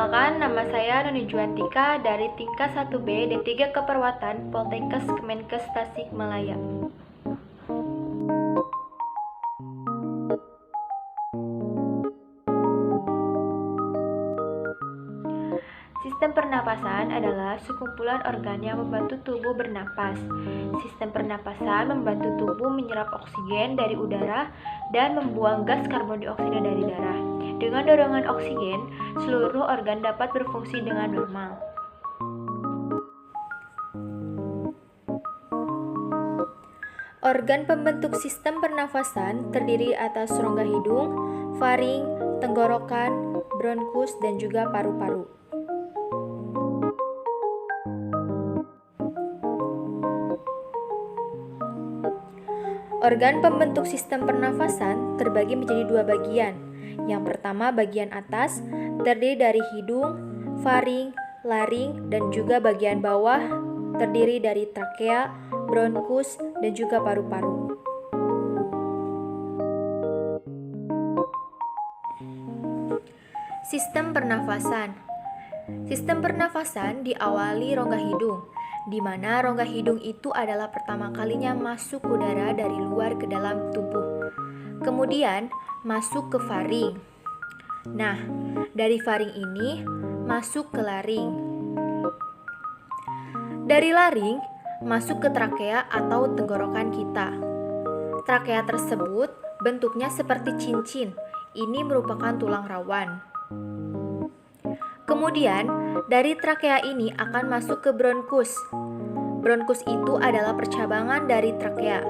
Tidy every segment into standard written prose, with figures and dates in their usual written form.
Perkenalkan, nama saya Noni Juantika dari tingkat 1B D3 Keperawatan Poltekkes Kemenkes Tasikmalaya. Sistem pernapasan adalah sekumpulan organ yang membantu tubuh bernapas. Sistem pernapasan membantu tubuh menyerap oksigen dari udara dan membuang gas karbon dioksida dari darah. Dengan dorongan oksigen, seluruh organ dapat berfungsi dengan normal. Organ pembentuk sistem pernafasan terdiri atas rongga hidung, faring, tenggorokan, bronkus, dan juga paru-paru. Organ pembentuk sistem pernafasan terbagi menjadi dua bagian. Yang pertama, bagian atas terdiri dari hidung, faring, laring, dan juga bagian bawah terdiri dari trakea, bronkus, dan juga paru-paru. Sistem pernafasan. Sistem pernafasan diawali rongga hidung, di mana rongga hidung itu adalah pertama kalinya masuk udara dari luar ke dalam tubuh. Kemudian masuk ke faring. Nah, dari faring ini masuk ke laring. Dari laring masuk ke trakea atau tenggorokan kita. Trakea tersebut bentuknya seperti cincin. Ini merupakan tulang rawan. Kemudian, dari trakea ini akan masuk ke bronkus. Bronkus itu adalah percabangan dari trakea.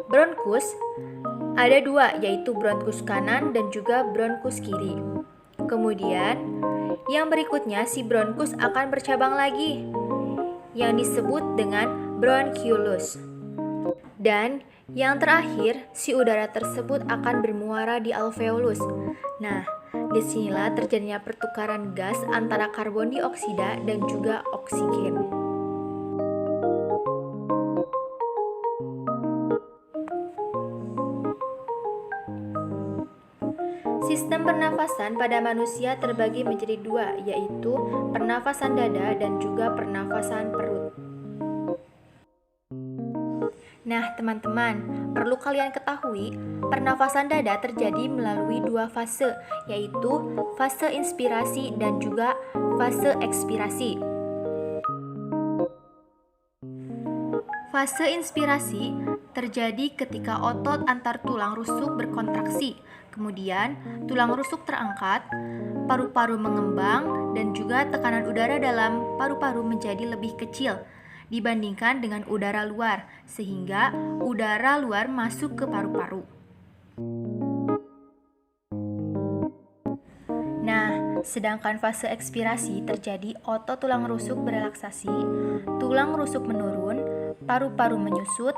Bronkus ada dua, yaitu bronkus kanan dan juga bronkus kiri. Kemudian, yang berikutnya si bronkus akan bercabang lagi, yang disebut dengan bronchiolus. Dan yang terakhir, si udara tersebut akan bermuara di alveolus. Nah, disinilah terjadinya pertukaran gas antara karbon dioksida dan juga oksigen. Sistem pernafasan pada manusia terbagi menjadi dua, yaitu pernafasan dada dan juga pernafasan perut. Nah, teman-teman, perlu kalian ketahui, pernafasan dada terjadi melalui dua fase, yaitu fase inspirasi dan juga fase ekspirasi. Fase inspirasi terjadi ketika otot antar tulang rusuk berkontraksi, kemudian tulang rusuk terangkat, paru-paru mengembang, dan juga tekanan udara dalam paru-paru menjadi lebih kecil dibandingkan dengan udara luar, sehingga udara luar masuk ke paru-paru. Nah, sedangkan fase ekspirasi terjadi otot tulang rusuk berelaksasi, tulang rusuk menurun, paru-paru menyusut,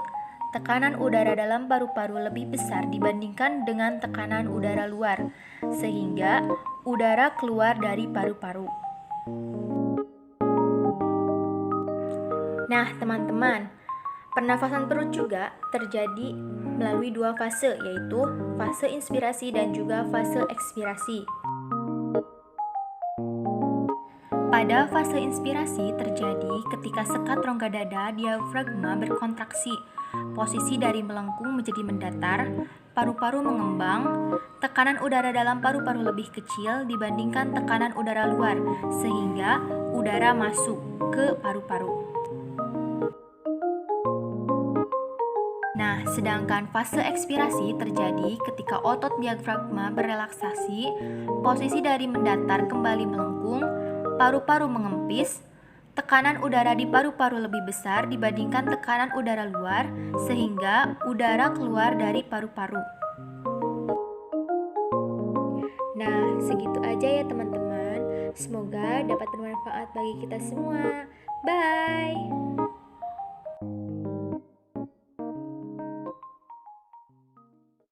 tekanan udara dalam paru-paru lebih besar dibandingkan dengan tekanan udara luar, sehingga udara keluar dari paru-paru. Nah, teman-teman, pernafasan perut juga terjadi melalui dua fase, yaitu fase inspirasi dan juga fase ekspirasi. Pada fase inspirasi terjadi ketika sekat rongga dada diafragma berkontraksi, posisi dari melengkung menjadi mendatar, paru-paru mengembang, tekanan udara dalam paru-paru lebih kecil dibandingkan tekanan udara luar, sehingga udara masuk ke paru-paru. Nah, sedangkan fase ekspirasi terjadi ketika otot diafragma berelaksasi, posisi dari mendatar kembali melengkung, paru-paru mengempis, tekanan udara di paru-paru lebih besar dibandingkan tekanan udara luar, sehingga udara keluar dari paru-paru. Nah, segitu aja ya teman-teman. Semoga dapat bermanfaat bagi kita semua. Bye!